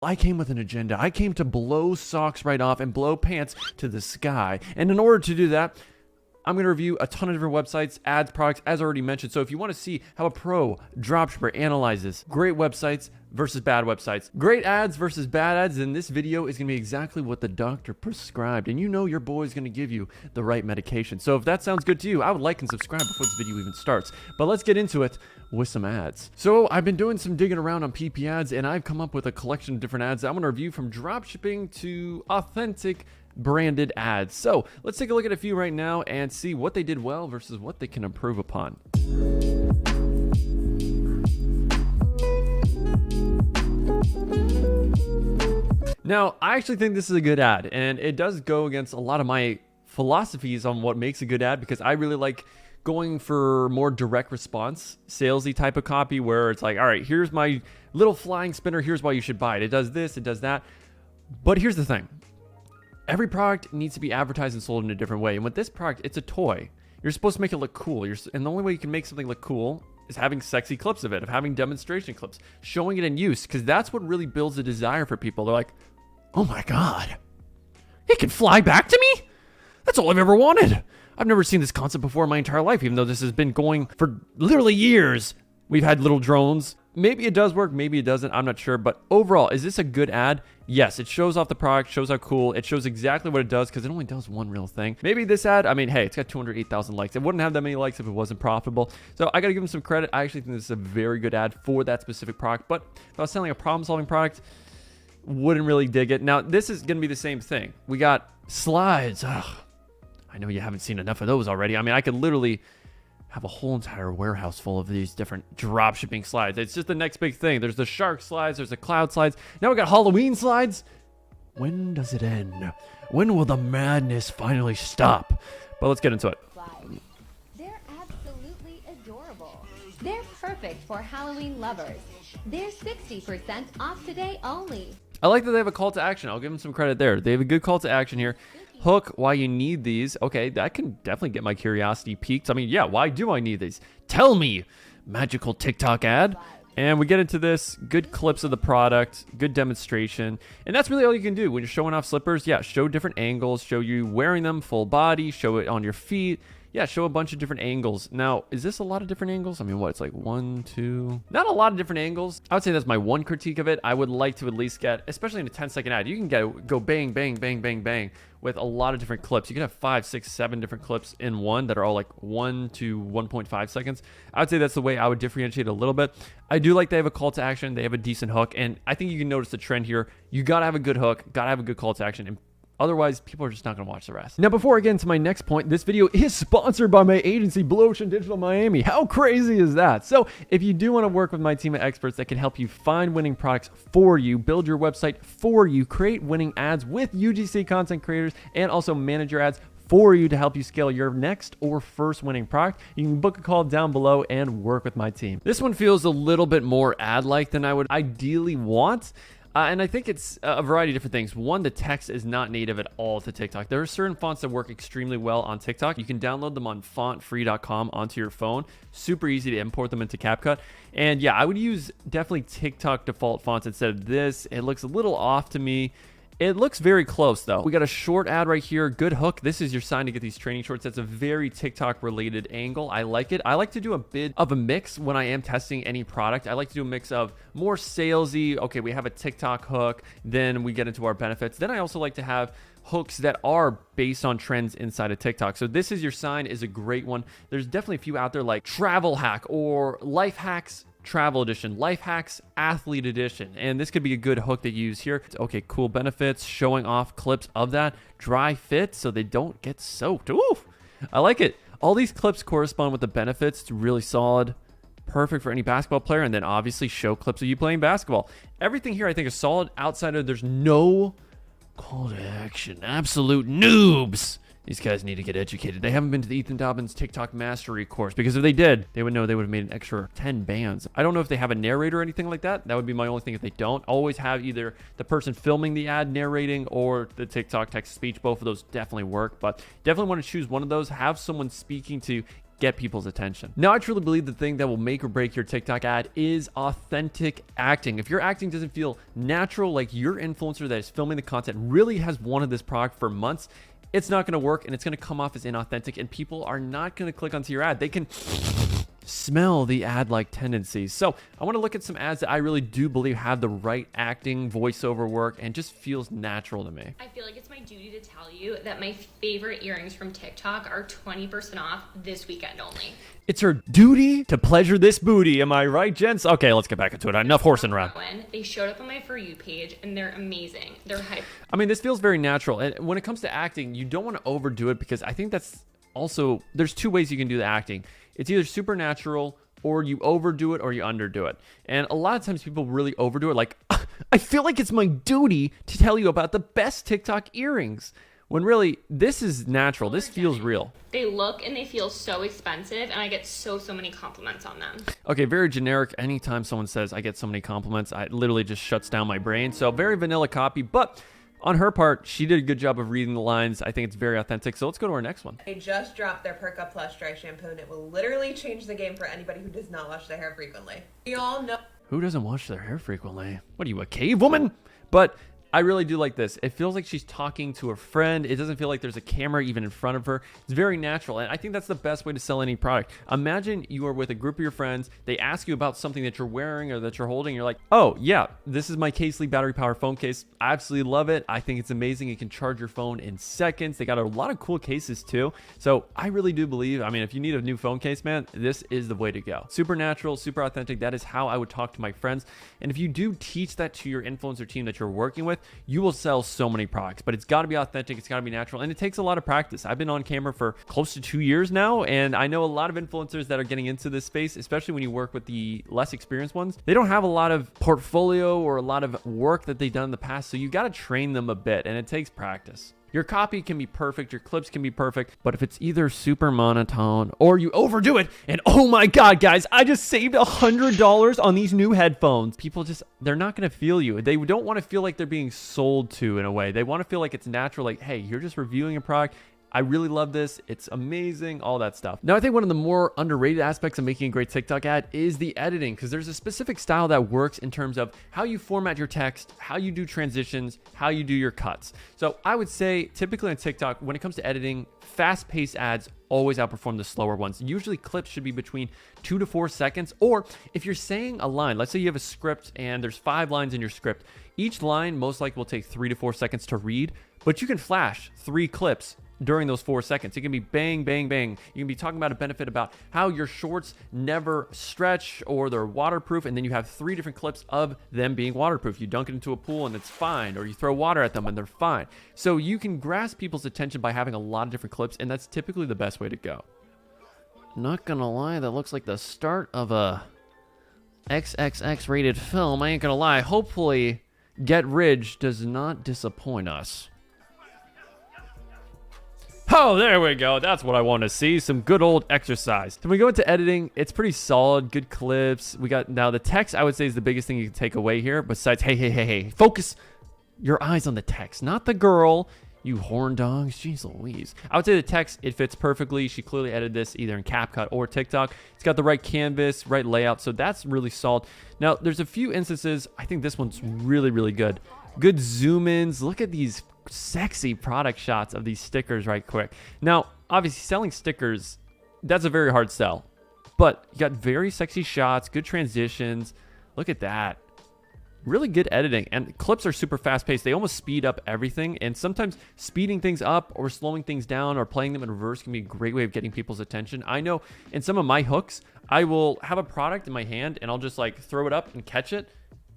I came with an agenda. I came to blow socks right off and blow pants to the sky. And in order to do that, I'm going to review a ton of different websites, ads, products, as already mentioned. So if you want to see how a pro dropshipper analyzes great websites versus bad websites, great ads versus bad ads, then this video is going to be exactly what the doctor prescribed. And you know your boy is going to give you the right medication. So if that sounds good to you, I would like and subscribe before this video even starts. But let's get into it with some ads. So I've been doing some digging around on PP ads, and I've come up with a collection of different ads that I'm going to review, from dropshipping to authentic branded ads. So let's take a look at a few right now and see what they did well versus what they can improve upon. Now, I actually think this is a good ad, and it does go against a lot of my philosophies on what makes a good ad, because I really like going for more direct response, salesy type of copy, where it's like, all right, here's my little flying spinner, here's why you should buy it. It does this, it does that. But here's the thing. Every product needs to be advertised and sold in a different way. And with this product, it's a toy. You're supposed to make it look cool. And the only way you can make something look cool is having sexy clips of it, of having demonstration clips, showing it in use, because that's what really builds a desire for people. They're like, oh my God, it can fly back to me? That's all I've ever wanted. I've never seen this concept before in my entire life, even though this has been going for literally years. We've had little drones. Maybe it does work, maybe it doesn't, I'm not sure. But overall, is this a good ad? Yes, it shows off the product, shows how cool, it shows exactly what it does, because it only does one real thing. Maybe this ad, I mean, hey, it's got 208,000 likes. It wouldn't have that many likes if it wasn't profitable. So I gotta give them some credit. I actually think this is a very good ad for that specific product. But if I was selling a problem-solving product, wouldn't really dig it. Now, this is gonna be the same thing. We got slides. Ugh, I know you haven't seen enough of those already. I mean, I could literally have a whole entire warehouse full of these different drop shipping slides. It's just the next big thing. There's the shark slides, there's the cloud slides. Now we got Halloween slides. When does it end? When will the madness finally stop? But let's get into it. They're absolutely adorable. They're perfect for Halloween lovers. They're 60% off today only. I like that they have a call to action. I'll give them some credit there. They have a good call to action here. Hook, why you need these. Okay, that can definitely get my curiosity piqued. I mean, yeah, why do I need these? Tell me, magical TikTok ad. And we get into this, good clips of the product, good demonstration. And that's really all you can do when you're showing off slippers. Yeah, show different angles, show you wearing them full body, show it on your feet. Yeah, show a bunch of different angles. Now, is this a lot of different angles? I mean, what? It's like 1, 2... Not a lot of different angles. I would say that's my one critique of it. I would like to at least get, especially in a 10-second ad, you can go bang, bang, bang, bang, bang with a lot of different clips. You can have 5, 6, 7 different clips in one that are all like 1 to 1.5 seconds. I would say that's the way I would differentiate a little bit. I do like they have a call to action. They have a decent hook. And I think you can notice the trend here. You got to have a good hook, got to have a good call to action. And otherwise, people are just not going to watch the rest. Now, before I get into my next point, this video is sponsored by my agency, Blue Ocean Digital Miami. How crazy is that? So if you do want to work with my team of experts that can help you find winning products for you, build your website for you, create winning ads with UGC content creators, and also manage your ads for you to help you scale your next or first winning product, you can book a call down below and work with my team. This one feels a little bit more ad-like than I would ideally want. And I think it's a variety of different things. One, the text is not native at all to TikTok. There are certain fonts that work extremely well on TikTok. You can download them on fontfree.com onto your phone. Super easy to import them into CapCut. And yeah, I would use definitely TikTok default fonts instead of this. It looks a little off to me. It looks very close though. We got a short ad right here. Good hook. This is your sign to get these training shorts. That's a very TikTok related angle. I like it. I like to do a bit of a mix when I am testing any product. I like to do a mix of more salesy. Okay, we have a TikTok hook. Then we get into our benefits. Then I also like to have hooks that are based on trends inside of TikTok. So this is your sign is a great one. There's definitely a few out there like travel hack or life hacks travel edition, life hacks athlete edition, and this could be a good hook to use here. Okay, cool benefits, showing off clips of that, dry fit so they don't get soaked. Ooh, I like it. All these clips correspond with the benefits. It's really solid, perfect for any basketball player. And then obviously show clips of you playing basketball. Everything here I think is solid. Outside of, there's no call to action. Absolute noobs. These guys need to get educated. They haven't been to the Ethan Dobbins TikTok Mastery course, because if they did, they would know they would have made an extra 10 bands. I don't know if they have a narrator or anything like that. That would be my only thing if they don't. Always have either the person filming the ad narrating or the TikTok text-to-speech. Both of those definitely work, but definitely want to choose one of those. Have someone speaking to get people's attention. Now, I truly believe the thing that will make or break your TikTok ad is authentic acting. If your acting doesn't feel natural, like your influencer that is filming the content really has wanted this product for months, it's not going to work and it's going to come off as inauthentic and people are not going to click onto your ad. They can smell the ad-like tendencies. So I want to look at some ads that I really do believe have the right acting, voiceover work, and just feels natural to me. I feel like it's my duty to tell you that my favorite earrings from TikTok are 20% off this weekend only. It's her duty to pleasure this booty. Am I right, gents? Okay, let's get back into it. Enough horsing around. They showed up on my For You page and they're amazing. They're hype. I mean, this feels very natural. And when it comes to acting, you don't want to overdo it because I think that's also, there's two ways you can do the acting. It's either supernatural or you overdo it or you underdo it. And a lot of times people really overdo it. Like, I feel like it's my duty to tell you about the best TikTok earrings. When really, this is natural. This feels real. They look and they feel so expensive, and I get so many compliments on them. Okay, very generic. Anytime someone says I get so many compliments, it literally just shuts down my brain. So very vanilla copy, but on her part, she did a good job of reading the lines. I think it's very authentic. So let's go to our next one. They just dropped their Perk Up Plus dry shampoo, and it will literally change the game for anybody who does not wash their hair frequently. We all know. Who doesn't wash their hair frequently? What are you, a cave woman? But I really do like this. It feels like she's talking to a friend. It doesn't feel like there's a camera even in front of her. It's very natural. And I think that's the best way to sell any product. Imagine you are with a group of your friends. They ask you about something that you're wearing or that you're holding. You're like, oh yeah, this is my Casely battery power phone case. I absolutely love it. I think it's amazing. You can charge your phone in seconds. They got a lot of cool cases too. So I really do believe, I mean, if you need a new phone case, man, this is the way to go. Super natural, super authentic. That is how I would talk to my friends. And if you do teach that to your influencer team that you're working with, you will sell so many products, but it's got to be authentic. It's got to be natural. And it takes a lot of practice. I've been on camera for close to 2 years now. And I know a lot of influencers that are getting into this space, especially when you work with the less experienced ones. They don't have a lot of portfolio or a lot of work that they've done in the past. So you got to train them a bit and it takes practice. Your copy can be perfect, your clips can be perfect, but if it's either super monotone or you overdo it, and oh my God, guys, I just saved $100 on these new headphones. People just, they're not gonna feel you. They don't wanna feel like they're being sold to in a way. They wanna feel like it's natural, like, hey, you're just reviewing a product. I really love this. It's amazing, all that stuff. Now, I think one of the more underrated aspects of making a great TikTok ad is the editing, because there's a specific style that works in terms of how you format your text, how you do transitions, how you do your cuts. So I would say typically on TikTok, when it comes to editing, fast-paced ads always outperform the slower ones. Usually clips should be between 2 to 4 seconds, or if you're saying a line, let's say you have a script and there's 5 lines in your script, each line most likely will take 3 to 4 seconds to read, but you can flash 3 clips during those 4 seconds. It can be bang, bang, bang. You can be talking about a benefit about how your shorts never stretch or they're waterproof, and then you have 3 different clips of them being waterproof. You dunk it into a pool and it's fine, or you throw water at them and they're fine. So you can grasp people's attention by having a lot of different clips, and that's typically the best way to go. Not gonna lie, that looks like the start of a XXX rated film. I ain't gonna lie. Hopefully, Get Ridge does not disappoint us. Oh, there we go. That's what I want to see. Some good old exercise. When we go into editing, it's pretty solid. Good clips. We got now the text, I would say, is the biggest thing you can take away here. Besides, hey, focus your eyes on the text, not the girl. You horn dogs. Jeez Louise. I would say the text, it fits perfectly. She clearly edited this either in CapCut or TikTok. It's got the right canvas, right layout. So that's really solid. Now, there's a few instances. I think this one's really, really good. Good zoom ins. Look at these sexy product shots of these stickers right quick. Now, obviously selling stickers, that's a very hard sell, but you got very sexy shots, good transitions. Look at that. Really good editing, and clips are super fast paced. They almost speed up everything, and sometimes speeding things up or slowing things down or playing them in reverse can be a great way of getting people's attention. I know in some of my hooks, I will have a product in my hand and I'll just like throw it up and catch it,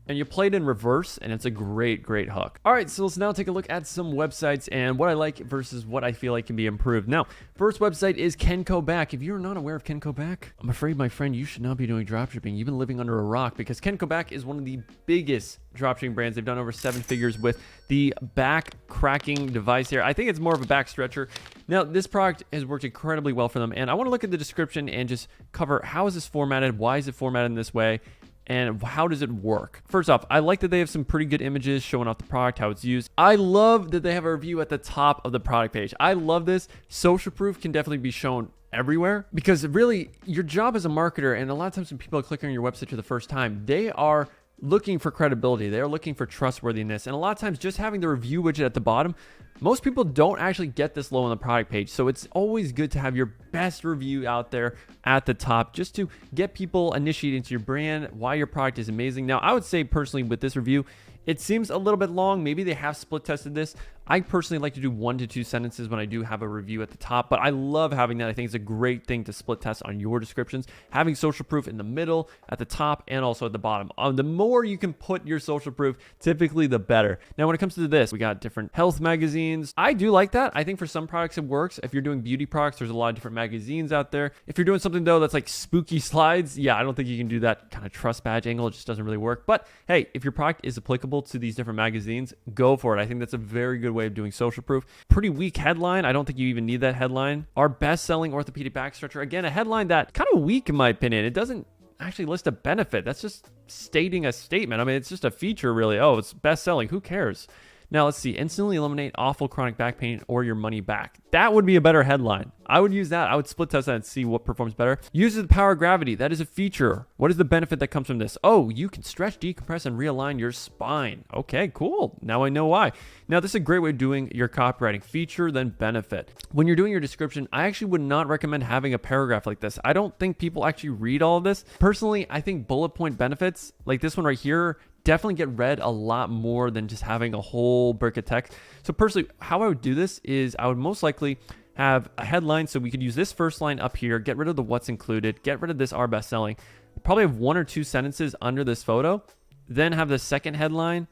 and you play it in reverse, and it's a great hook. All right, so let's now take a look at some websites and what I like versus what I feel like can be improved. Now, first website is Kenko Back. If you're not aware of Kenko Back, I'm afraid, my friend, you should not be doing dropshipping. You've been living under a rock, because Kenko Back is one of the biggest dropshipping brands. They've done over 7 figures with the back cracking device here. I think it's more of a back stretcher. Now, this product has worked incredibly well for them, and I want to look at the description and just cover how is this formatted, why is it formatted in this way, and how does it work? First off, I like that they have some pretty good images showing off the product, how it's used. I love that they have a review at the top of the product page. I love this. Social proof can definitely be shown everywhere, because really your job as a marketer, and a lot of times when people are clicking on your website for the first time, they are looking for credibility. They're looking for trustworthiness. And a lot of times just having the review widget at the bottom, most people don't actually get this low on the product page. So it's always good to have your best review out there at the top just to get people initiated into your brand, why your product is amazing. Now, I would say personally with this review, it seems a little bit long. Maybe they have split tested this. I personally like to do 1 to 2 sentences when I do have a review at the top, but I love having that. I think it's a great thing to split test on your descriptions. Having social proof in the middle, at the top, and also at the bottom. The more you can put your social proof, typically the better. Now, when it comes to this, we got different health magazines. I do like that. I think for some products it works. If you're doing beauty products, there's a lot of different magazines out there. If you're doing something though that's like spooky slides, yeah, I don't think you can do that kind of trust badge angle. It just doesn't really work. But hey, if your product is applicable to these different magazines, go for it. I think that's a very good way of doing social proof. Pretty weak headline. I don't think you even need that headline. Our best-selling orthopedic back stretcher. Again, a headline that kind of weak in my opinion. It doesn't actually list a benefit. That's just stating a statement. I mean, it's just a feature really. Oh, it's best-selling. Who cares? Now, let's see. Instantly eliminate awful chronic back pain or your money back. That would be a better headline. I would use that. I would split test that and see what performs better. Uses the power of gravity. That is a feature. What is the benefit that comes from this? Oh, you can stretch, decompress, and realign your spine. Okay, cool. Now I know why. Now, this is a great way of doing your copywriting. Feature, then benefit. When you're doing your description, I actually would not recommend having a paragraph like this. I don't think people actually read all of this. Personally, I think bullet point benefits, like this one right here, definitely get read a lot more than just having a whole brick of text. So personally, how I would do this is I would most likely have a headline. So we could use this first line up here, get rid of the what's included, get rid of this our best selling, probably have 1 or 2 sentences under this photo, then have the second headline,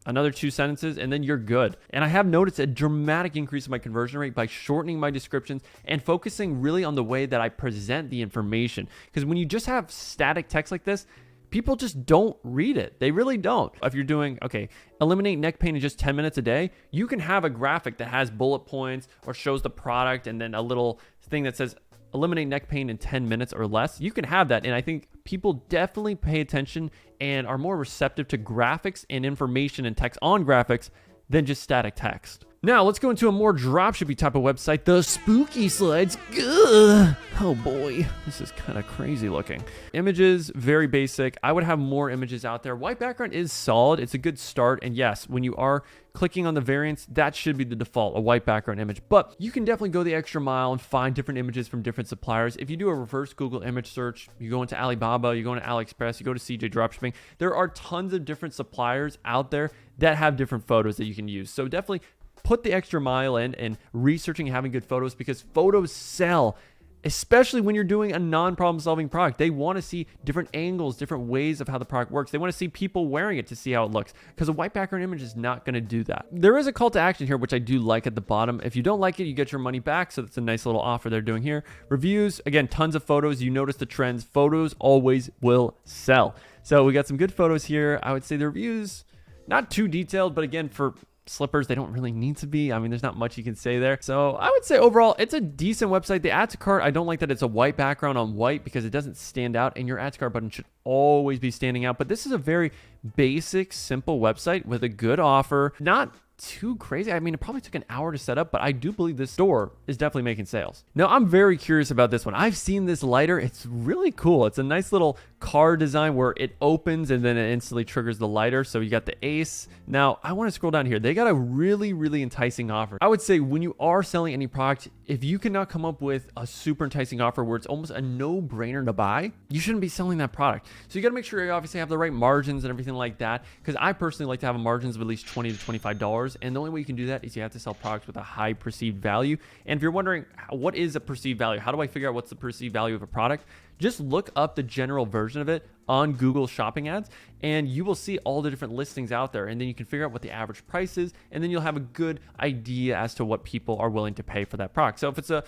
another 2 sentences, and then you're good. And I have noticed a dramatic increase in my conversion rate by shortening my descriptions and focusing really on the way that I present the information. Because when you just have static text like this, people just don't read it. They really don't. If you're doing, okay, eliminate neck pain in just 10 minutes a day, you can have a graphic that has bullet points or shows the product and then a little thing that says eliminate neck pain in 10 minutes or less. You can have that. And I think people definitely pay attention and are more receptive to graphics and information and text on graphics than just static text. Now, let's go into a more dropshipping type of website, the spooky slides. Ugh. Oh boy, this is kind of crazy looking. Images, very basic. I would have more images out there. White background is solid. It's a good start. And yes, when you are clicking on the variants, that should be the default, a white background image. But you can definitely go the extra mile and find different images from different suppliers. If you do a reverse Google image search, you go into Alibaba, you go into AliExpress, you go to CJ Dropshipping, there are tons of different suppliers out there that have different photos that you can use. So definitely put the extra mile in and researching and having good photos, because photos sell, especially when you're doing a non-problem solving product. They want to see different angles, different ways of how the product works. They want to see people wearing it to see how it looks, because a white background image is not going to do that. There is a call to action here, which I do like at the bottom. If you don't like it, you get your money back. So that's a nice little offer they're doing here. Reviews, again, tons of photos. You notice the trends. Photos always will sell. So we got some good photos here. I would say the reviews, not too detailed, but again, for slippers, they don't really need to be. I mean, there's not much you can say there. So I would say overall, it's a decent website. The add to cart, I don't like that it's a white background on white because it doesn't stand out, and your add to cart button should always be standing out. But this is a very basic, simple website with a good offer. Not too crazy. I mean, it probably took an hour to set up, but I do believe this store is definitely making sales. Now, I'm very curious about this one. I've seen this lighter. It's really cool. It's a nice little car design where it opens and then it instantly triggers the lighter. So you got the ace. Now, I want to scroll down here. They got a really, really enticing offer. I would say when you are selling any product, if you cannot come up with a super enticing offer where it's almost a no-brainer to buy, you shouldn't be selling that product. So you got to make sure you obviously have the right margins and everything like that, because I personally like to have margins of at least $20 to $25. And the only way you can do that is you have to sell products with a high perceived value. And if you're wondering, what is a perceived value? How do I figure out what's the perceived value of a product? Just look up the general version of it on Google Shopping Ads, and you will see all the different listings out there. And then you can figure out what the average price is, and then you'll have a good idea as to what people are willing to pay for that product. So if it's a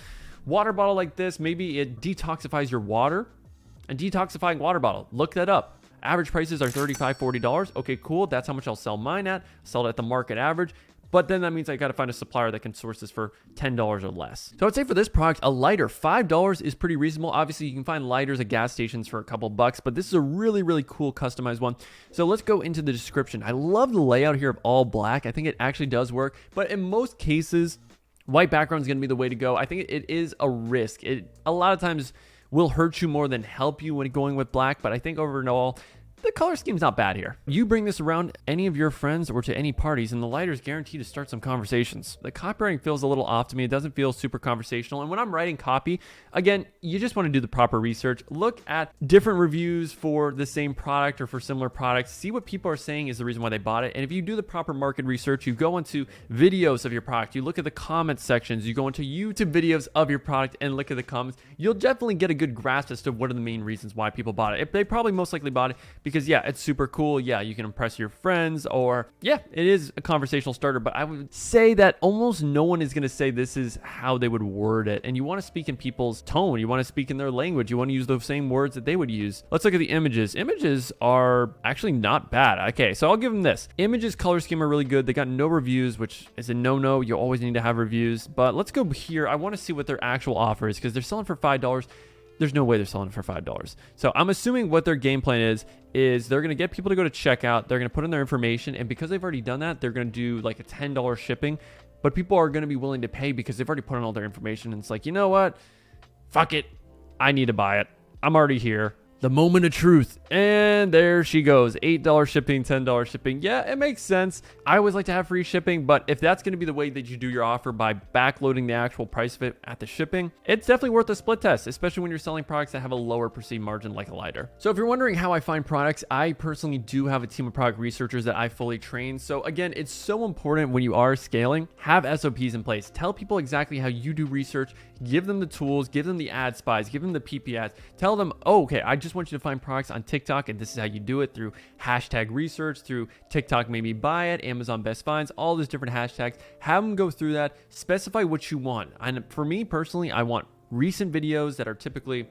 water bottle like this, maybe it detoxifies your water. A detoxifying water bottle, look that up. Average prices are $35, $40. Okay, cool. That's how much I'll sell mine at. Sell it at the market average. But then that means I got to find a supplier that can source this for $10 or less. So I'd say for this product, a lighter, $5 is pretty reasonable. Obviously, you can find lighters at gas stations for a couple bucks, but this is a really, really cool customized one. So let's go into the description. I love the layout here of all black. I think it actually does work. But in most cases, white background is going to be the way to go. I think it is a risk. It a lot of times will hurt you more than help you when going with black, but I think overall, the color scheme's not bad here. You bring this around any of your friends or to any parties, and the lighter is guaranteed to start some conversations. The copywriting feels a little off to me. It doesn't feel super conversational. And when I'm writing copy, again, you just want to do the proper research. Look at different reviews for the same product or for similar products. See what people are saying is the reason why they bought it. And if you do the proper market research, you go into videos of your product, you look at the comment sections, you go into YouTube videos of your product and look at the comments, you'll definitely get a good grasp as to what are the main reasons why people bought it. They probably most likely bought it because yeah, it's super cool. Yeah, you can impress your friends, or yeah, it is a conversational starter, but I would say that almost no one is going to say this is how they would word it. And you want to speak in people's tone. You want to speak in their language. You want to use those same words that they would use. Let's look at the images. Images are actually not bad. Okay, so I'll give them this. Images color scheme are really good. They got no reviews, which is a no-no. You always need to have reviews, but let's go here. I want to see what their actual offer is because they're selling for $5. There's no way they're selling it for $5. So I'm assuming what their game plan is they're going to get people to go to checkout. They're going to put in their information. And because they've already done that, they're going to do like a $10 shipping. But people are going to be willing to pay because they've already put in all their information. And it's like, you know what? Fuck it. I need to buy it. I'm already here. The moment of truth. And there she goes. $8 shipping, $10 shipping. Yeah, it makes sense. I always like to have free shipping, but if that's going to be the way that you do your offer by backloading the actual price of it at the shipping, it's definitely worth a split test, especially when you're selling products that have a lower perceived margin like a lighter. So if you're wondering how I find products, I personally do have a team of product researchers that I fully train. So again, it's so important when you are scaling, have SOPs in place. Tell people exactly how you do research. Give them the tools, give them the ad spies, give them the PP ads. Tell them, oh, okay, I just want you to find products on TikTok, and this is how you do it through hashtag research, through TikTok made me buy it, Amazon best finds, all those different hashtags. Have them go through that, specify what you want. And for me personally, I want recent videos that are typically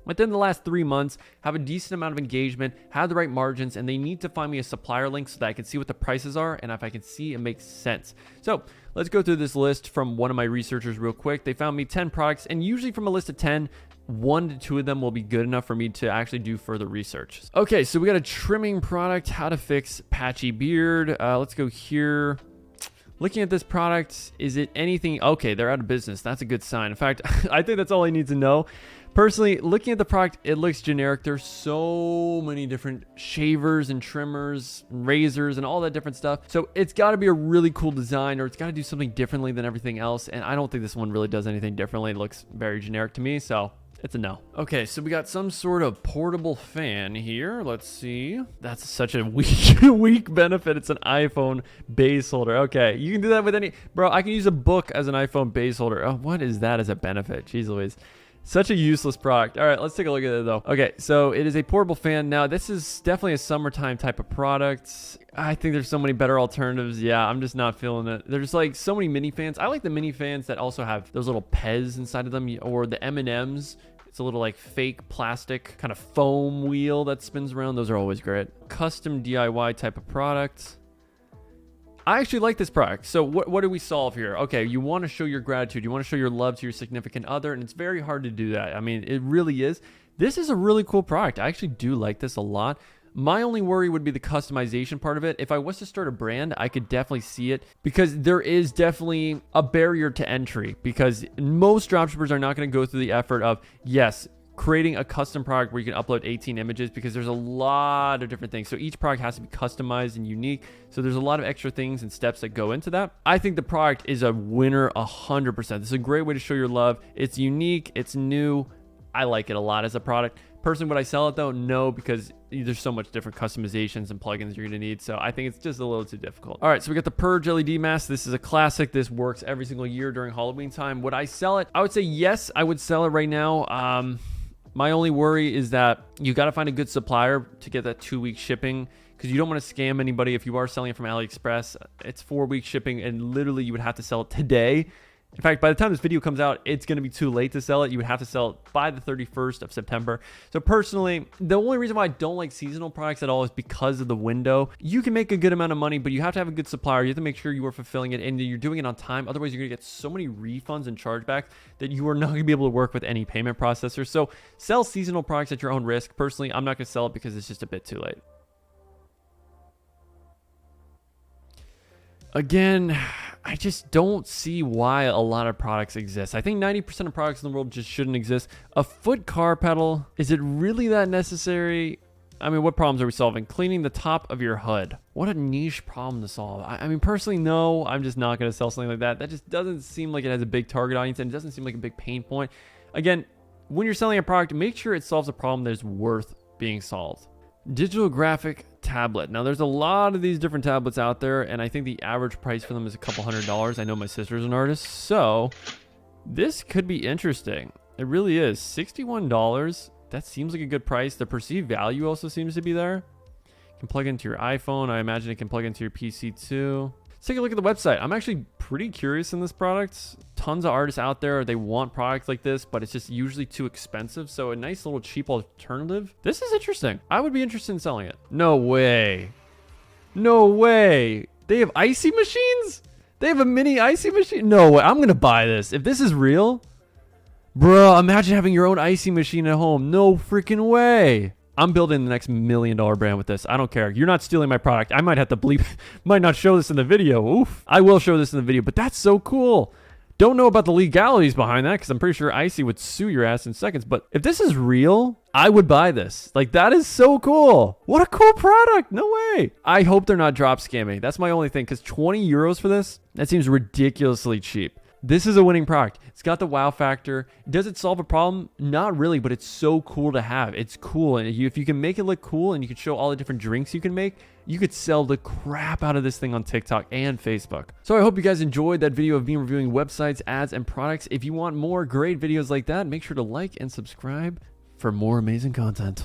within the last 3 months, have a decent amount of engagement, have the right margins, and they need to find me a supplier link so that I can see what the prices are and if I can see it makes sense. So let's go through this list from one of my researchers real quick. They found me 10 products, and usually from a list of 10, 1 to 2 of them will be good enough for me to actually do further research. Okay, so we got a trimming product, how to fix patchy beard. Let's go here. Looking at this product, is it anything? Okay, they're out of business. That's a good sign. In fact, I think that's all I need to know. Personally, looking at the product, it looks generic. There's so many different shavers and trimmers, and razors, and all that different stuff. So it's got to be a really cool design, or it's got to do something differently than everything else. And I don't think this one really does anything differently. It looks very generic to me, so it's a no. Okay, so we got some sort of portable fan here. Let's see. That's such a weak benefit. It's an iPhone base holder. Okay, you can do that with any... Bro, I can use a book as an iPhone base holder. Oh, what is that as a benefit? Jeez Louise. Such a useless product. All right, let's take a look at it though. Okay, so it is a portable fan. Now, this is definitely a summertime type of product. I think there's so many better alternatives. Yeah, I'm just not feeling it. There's like so many mini fans. I like the mini fans that also have those little Pez inside of them, or the M&Ms. It's a little like fake plastic kind of foam wheel that spins around. Those are always great. Custom DIY type of product. I actually like this product. So what do we solve here? Okay, you want to show your gratitude. You want to show your love to your significant other, and it's very hard to do that. I mean, it really is. This is a really cool product. I actually do like this a lot. My only worry would be the customization part of it. If I was to start a brand, I could definitely see it, because there is definitely a barrier to entry, because most dropshippers are not going to go through the effort of, yes, creating a custom product where you can upload 18 images, because there's a lot of different things. So each product has to be customized and unique. So there's a lot of extra things and steps that go into that. I think the product is a winner 100%. This is a great way to show your love. It's unique. It's new. I like it a lot as a product. Personally, would I sell it though? No, because there's so much different customizations and plugins you're going to need. So I think it's just a little too difficult. All right, so we got the Purge LED mask. This is a classic. This works every single year during Halloween time. Would I sell it? I would say yes, I would sell it right now. My only worry is that you got to find a good supplier to get that 2-week shipping, because you don't want to scam anybody. If you are selling it from AliExpress, it's 4-week shipping, and literally you would have to sell it today. In fact, by the time this video comes out, it's going to be too late to sell it. You would have to sell it by the 31st of September. So personally, the only reason why I don't like seasonal products at all is because of the window. You can make a good amount of money, but you have to have a good supplier. You have to make sure you are fulfilling it and you're doing it on time. Otherwise, you're going to get so many refunds and chargebacks that you are not going to be able to work with any payment processor. So sell seasonal products at your own risk. Personally, I'm not going to sell it because it's just a bit too late. Again, I just don't see why a lot of products exist. I think 90% of products in the world just shouldn't exist. A foot car pedal, is it really that necessary? I mean, what problems are we solving? Cleaning the top of your hood. What a niche problem to solve. I mean, personally, no, I'm just not going to sell something like that. That just doesn't seem like it has a big target audience, and it doesn't seem like a big pain point. Again, when you're selling a product, make sure it solves a problem that is worth being solved. Digital graphic tablet. Now, there's a lot of these different tablets out there, and I think the average price for them is a couple $100s. I know my sister's an artist, so this could be interesting. It really is. $61. That seems like a good price. The perceived value also seems to be there. You can plug into your iPhone. I imagine it can plug into your PC too. Let's take a look at the website. I'm actually pretty curious in this product. Tons of artists out there, they want products like this, but it's just usually too expensive. So a nice little cheap alternative. This is interesting. I would be interested in selling it. No way. No way. They have icy machines? They have a mini icy machine? No way. I'm going to buy this. If this is real, bro, imagine having your own icy machine at home. No freaking way. I'm building the next $1 million brand with this. I don't care. You're not stealing my product. I might have to bleep, might not show this in the video. Oof. I will show this in the video, but that's so cool. Don't know about the legalities behind that because I'm pretty sure Icy would sue your ass in seconds. But if this is real, I would buy this. Like, that is so cool. What a cool product. No way. I hope they're not drop scamming. That's my only thing, because 20 euros for this, that seems ridiculously cheap. This is a winning product. It's got the wow factor. Does it solve a problem? Not really, but it's so cool to have. It's cool. And if you can make it look cool and you can show all the different drinks you can make, you could sell the crap out of this thing on TikTok and Facebook. So I hope you guys enjoyed that video of me reviewing websites, ads, and products. If you want more great videos like that, make sure to like and subscribe for more amazing content.